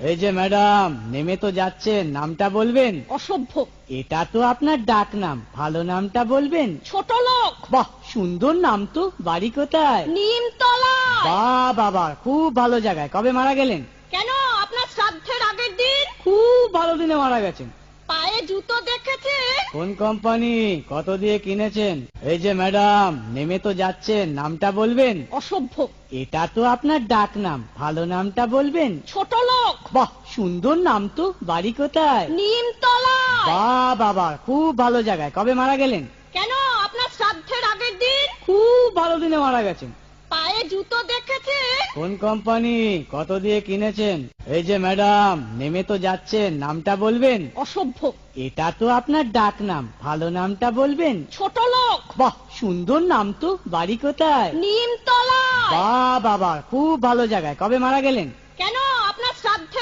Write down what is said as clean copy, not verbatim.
এই যে ম্যাডাম, নেমে তো যাচ্ছেন, নামটা বলবেন? অসভ্য। এটা তো আপনার ডাক নাম, ভালো নামটা বলবেন? ছোট লোক। বাহ, সুন্দর নাম তো। বাড়ি কোথায়? নিমতলা। বাহ বাবা, খুব ভালো জায়গায়। কবে মারা গেলেন? কেন, আপনার শ্রাদ্ধের আগের দিন। খুব ভালো দিনে মারা গেছেন। পায়ে জুতো দেখেছে? কোন কোম্পানি, কত দিয়ে কিনেছেন? এই যে ম্যাডাম, নেমে তো যাচ্ছেন, নামটা বলবেন? অসভ্য। এটা তো আপনার ডাক নাম, ভালো নামটা বলবেন? ছোট লোক। বাহ, সুন্দর নাম তো। বাড়ি কোথায়? নিমতলা। বাহ বাবা, খুব ভালো জায়গায়। কবে মারা গেলেন? কেন, আপনার শ্রাদ্ধের আগের দিন। খুব ভালো দিনে মারা গেছেন। পায়ে জুতো দেখেছে? কোন কোম্পানি, কত দিয়ে কিনেছেন? এই যে ম্যাডাম, নেমে তো যাচ্ছেন, নামটা বলবেন? অসভ্য। এটা তো আপনার ডাক নাম, ভালো নামটা বলবেন? ছোট লোক। বাহ, সুন্দর নাম তো। বাড়ি কোথায়? নিমতলা। বাহ বাবা, খুব ভালো জায়গায়। কবে মারা গেলেন? কেন, আপনার শ্রাদ্ধের